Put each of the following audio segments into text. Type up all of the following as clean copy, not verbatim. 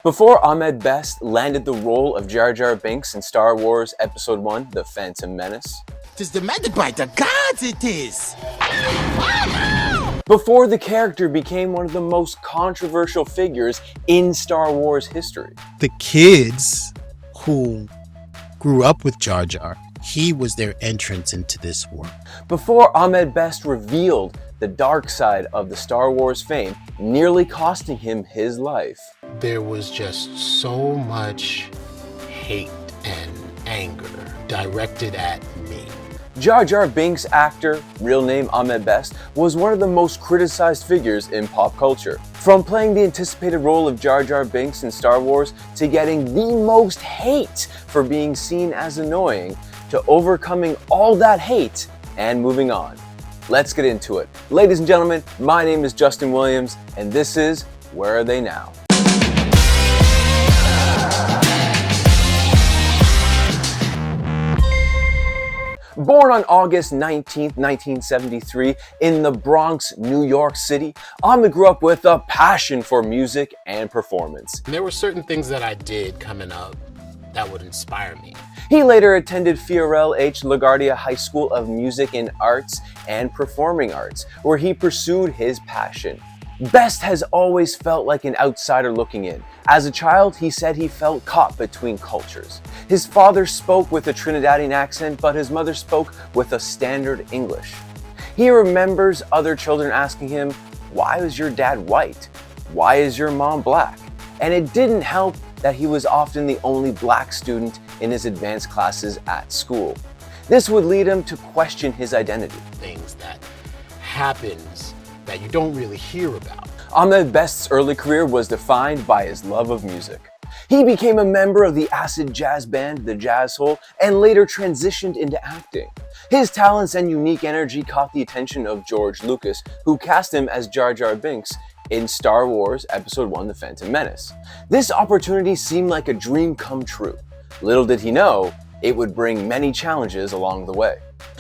Before Ahmed Best landed the role of Jar Jar Binks in Star Wars Episode 1, The Phantom Menace. "'Tis demanded by the gods, it is!" Before the character became one of the most controversial figures in Star Wars history. The kids who grew up with Jar Jar, he was their entrance into this world. Before Ahmed Best revealed the dark side of the Star Wars fame, nearly costing him his life. There was just so much hate and anger directed at me. Jar Jar Binks' actor, real name Ahmed Best, was one of the most criticized figures in pop culture. From playing the anticipated role of Jar Jar Binks in Star Wars to getting the most hate for being seen as annoying, to overcoming all that hate and moving on. Let's get into it. Ladies and gentlemen, my name is Justin Williams, and this is Where Are They Now? Born on August 19, 1973, in the Bronx, New York City, Ahmed grew up with a passion for music and performance. There were certain things that I did coming up that would inspire me. He later attended Fiorel H. LaGuardia High School of Music and Arts and Performing Arts, where he pursued his passion. Best has always felt like an outsider looking in. As a child, he said he felt caught between cultures. His father spoke with a Trinidadian accent, but his mother spoke with a standard English. He remembers other children asking him, "Why is your dad white? Why is your mom black?" And it didn't help that he was often the only black student in his advanced classes at school. This would lead him to question his identity. Things that happens that you don't really hear about. Ahmed Best's early career was defined by his love of music. He became a member of the acid jazz band, The Jazz Hole, and later transitioned into acting. His talents and unique energy caught the attention of George Lucas, who cast him as Jar Jar Binks in Star Wars Episode 1, The Phantom Menace. This opportunity seemed like a dream come true. Little did he know, it would bring many challenges along the way.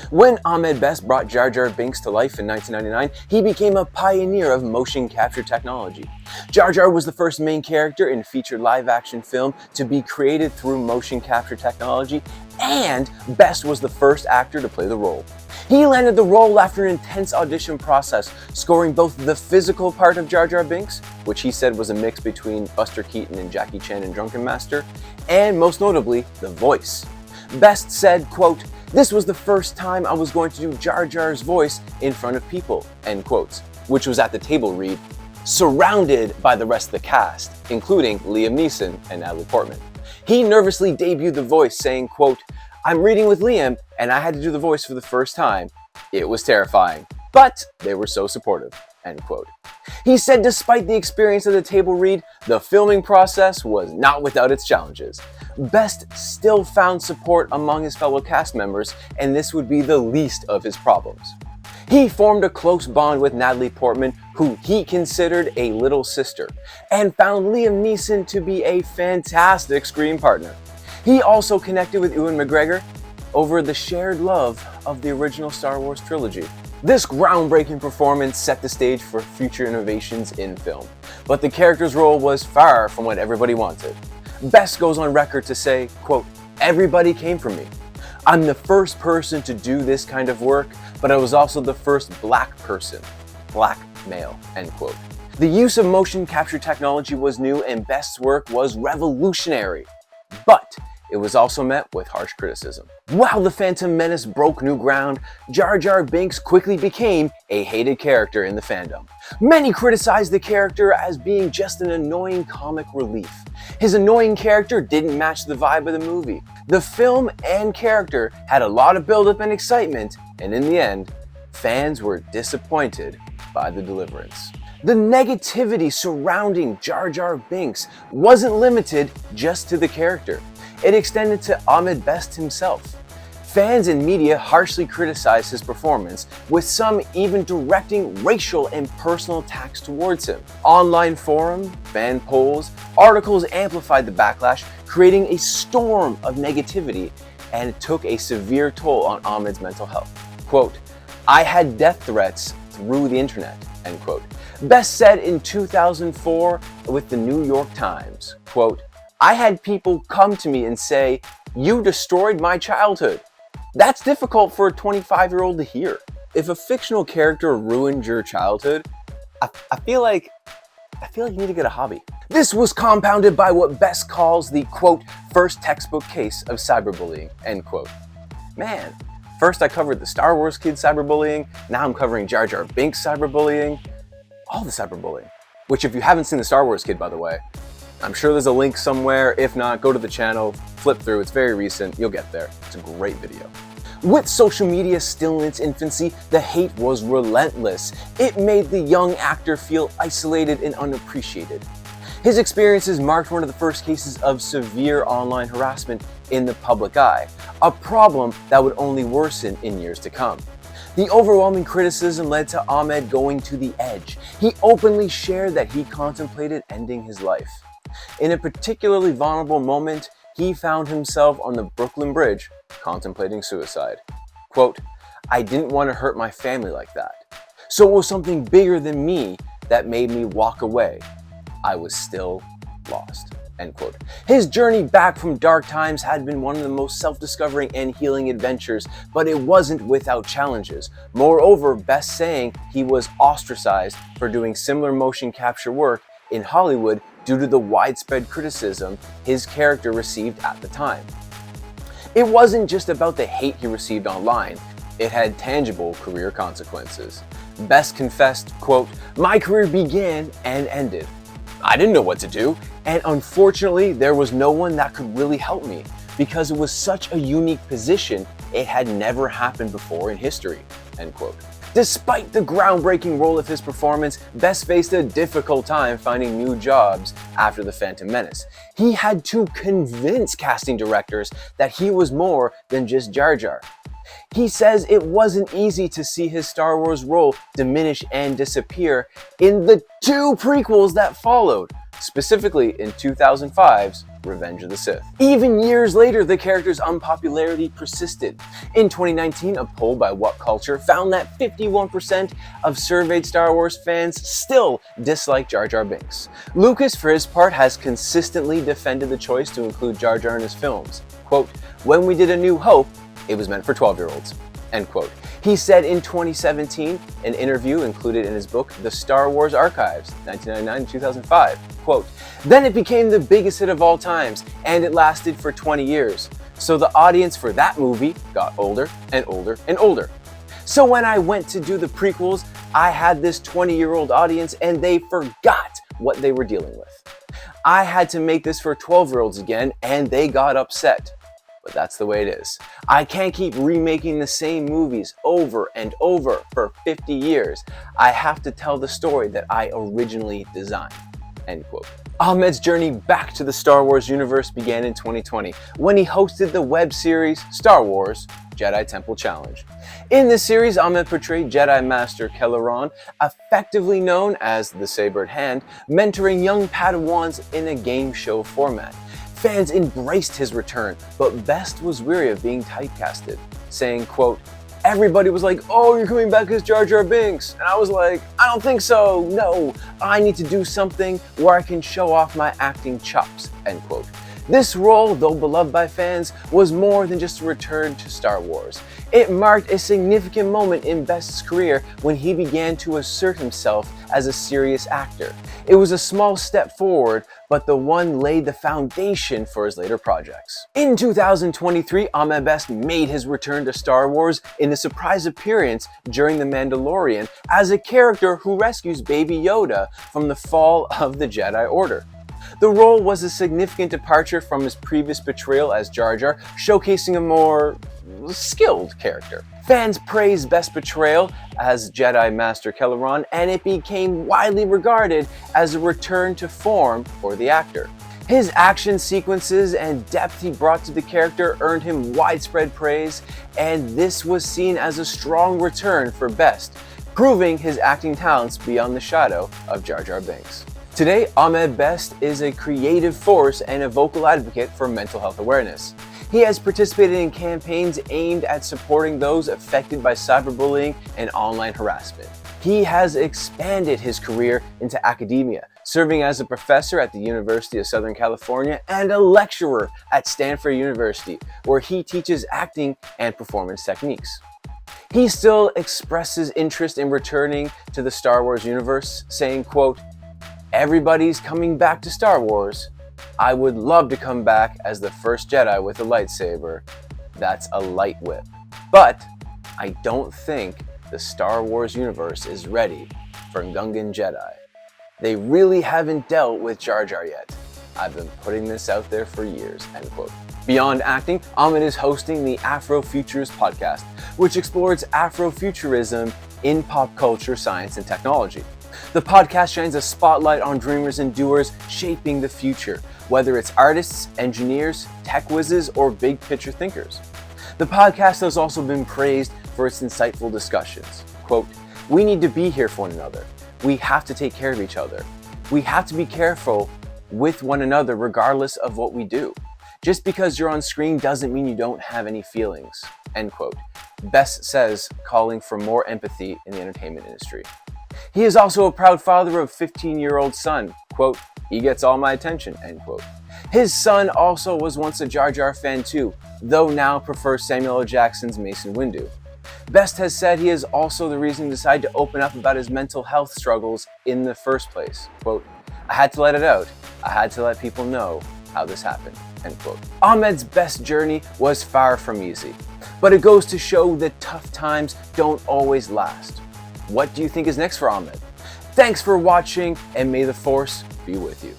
When Ahmed Best brought Jar Jar Binks to life in 1999, he became a pioneer of motion capture technology. Jar Jar was the first main character in featured live-action film to be created through motion capture technology, and Best was the first actor to play the role. He landed the role after an intense audition process, scoring both the physical part of Jar Jar Binks, which he said was a mix between Buster Keaton and Jackie Chan in Drunken Master, and most notably, the voice. Best said, quote, "This was the first time I was going to do Jar Jar's voice in front of people," end quotes, which was at the table read, surrounded by the rest of the cast, including Liam Neeson and Natalie Portman. He nervously debuted the voice saying, quote, "I'm reading with Liam and I had to do the voice for the first time. It was terrifying, but they were so supportive," end quote. He said despite the experience of the table read, the filming process was not without its challenges. Best still found support among his fellow cast members, and this would be the least of his problems. He formed a close bond with Natalie Portman, who he considered a little sister, and found Liam Neeson to be a fantastic screen partner. He also connected with Ewan McGregor over the shared love of the original Star Wars trilogy. This groundbreaking performance set the stage for future innovations in film, but the character's role was far from what everybody wanted. Best goes on record to say, quote, "Everybody came for me. I'm the first person to do this kind of work, but I was also the first black person, black male," end quote. The use of motion capture technology was new and Best's work was revolutionary, but it was also met with harsh criticism. While The Phantom Menace broke new ground, Jar Jar Binks quickly became a hated character in the fandom. Many criticized the character as being just an annoying comic relief. His annoying character didn't match the vibe of the movie. The film and character had a lot of buildup and excitement, and in the end, fans were disappointed by the deliverance. The negativity surrounding Jar Jar Binks wasn't limited just to the character. It extended to Ahmed Best himself. Fans and media harshly criticized his performance, with some even directing racial and personal attacks towards him. Online forums, fan polls, articles amplified the backlash, creating a storm of negativity, and it took a severe toll on Ahmed's mental health. Quote, "I had death threats through the internet," end quote. Best said in 2004 with the New York Times, quote, "I had people come to me and say, 'You destroyed my childhood.' That's difficult for a 25-year-old to hear. If a fictional character ruined your childhood, I feel like you need to get a hobby." This was compounded by what Best calls the, quote, "first textbook case of cyberbullying," end quote. Man, first I covered the Star Wars kid cyberbullying, now I'm covering Jar Jar Binks cyberbullying, all the cyberbullying. Which, if you haven't seen the Star Wars kid, by the way, I'm sure there's a link somewhere. If not, go to the channel, flip through, it's very recent, you'll get there. It's a great video. With social media still in its infancy, the hate was relentless. It made the young actor feel isolated and unappreciated. His experiences marked one of the first cases of severe online harassment in the public eye, a problem that would only worsen in years to come. The overwhelming criticism led to Ahmed going to the edge. He openly shared that he contemplated ending his life. In a particularly vulnerable moment, he found himself on the Brooklyn Bridge contemplating suicide. Quote, "I didn't want to hurt my family like that. So it was something bigger than me that made me walk away. I was still lost." End quote. His journey back from dark times had been one of the most self-discovering and healing adventures, but it wasn't without challenges. Moreover, Best saying he was ostracized for doing similar motion capture work in Hollywood due to the widespread criticism his character received at the time. It wasn't just about the hate he received online, it had tangible career consequences. Best confessed, quote, "My career began and ended. I didn't know what to do, and unfortunately there was no one that could really help me because it was such a unique position, it had never happened before in history," end quote. Despite the groundbreaking role of his performance, Best faced a difficult time finding new jobs after the Phantom Menace. He had to convince casting directors that he was more than just Jar Jar. He says it wasn't easy to see his Star Wars role diminish and disappear in the 2 prequels that followed, specifically in 2005's Revenge of the Sith. Even years later, the character's unpopularity persisted. In 2019, a poll by What Culture found that 51% of surveyed Star Wars fans still dislike Jar Jar Binks. Lucas, for his part, has consistently defended the choice to include Jar Jar in his films. Quote, "When we did A New Hope, it was meant for 12-year-olds," end quote. He said in 2017, an interview included in his book, The Star Wars Archives, 1999-2005, quote, "Then it became the biggest hit of all times, and it lasted for 20 years. So the audience for that movie got older and older and older. So when I went to do the prequels, I had this 20-year-old audience and they forgot what they were dealing with. I had to make this for 12-year-olds again, and they got upset. But that's the way it is. I can't keep remaking the same movies over and over for 50 years. I have to tell the story that I originally designed," end quote. Ahmed's journey back to the Star Wars universe began in 2020 when he hosted the web series Star Wars Jedi Temple Challenge. In this series, Ahmed portrayed Jedi Master Kelleron, effectively known as the Sabered Hand, mentoring young Padawans in a game show format. Fans embraced his return, but Best was weary of being typecasted, saying, quote, "Everybody was like, 'Oh, you're coming back as Jar Jar Binks.' And I was like, 'I don't think so. No, I need to do something where I can show off my acting chops,' end quote. This role, though beloved by fans, was more than just a return to Star Wars. It marked a significant moment in Best's career when he began to assert himself as a serious actor. It was a small step forward, but the one laid the foundation for his later projects. In 2023, Ahmed Best made his return to Star Wars in a surprise appearance during The Mandalorian as a character who rescues Baby Yoda from the fall of the Jedi Order. The role was a significant departure from his previous portrayal as Jar Jar, showcasing a more skilled character. Fans praised Best's portrayal as Jedi Master Kelleron, and it became widely regarded as a return to form for the actor. His action sequences and depth he brought to the character earned him widespread praise, and this was seen as a strong return for Best, proving his acting talents beyond the shadow of Jar Jar Binks. Today, Ahmed Best is a creative force and a vocal advocate for mental health awareness. He has participated in campaigns aimed at supporting those affected by cyberbullying and online harassment. He has expanded his career into academia, serving as a professor at the University of Southern California and a lecturer at Stanford University, where he teaches acting and performance techniques. He still expresses interest in returning to the Star Wars universe, saying, quote, "Everybody's coming back to Star Wars. I would love to come back as the first Jedi with a lightsaber. That's a light whip. But I don't think the Star Wars universe is ready for Gungan Jedi. They really haven't dealt with Jar Jar yet. I've been putting this out there for years," end quote. Beyond acting, Ahmed is hosting the Afrofuturist podcast, which explores Afrofuturism in pop culture, science, and technology. The podcast shines a spotlight on dreamers and doers shaping the future, whether it's artists, engineers, tech whizzes, or big picture thinkers. The podcast has also been praised for its insightful discussions. Quote, "We need to be here for one another. We have to take care of each other. We have to be careful with one another regardless of what we do. Just because you're on screen doesn't mean you don't have any feelings," end quote. Best says, calling for more empathy in the entertainment industry. He is also a proud father of a 15-year-old son. Quote, "He gets all my attention," end quote. His son also was once a Jar Jar fan too, though now prefers Samuel L. Jackson's Mace Windu. Best has said he is also the reason he decided to open up about his mental health struggles in the first place. Quote, "I had to let it out. I had to let people know how this happened," end quote. Ahmed's best journey was far from easy, but it goes to show that tough times don't always last. What do you think is next for Ahmed? Thanks for watching, and may the Force be with you.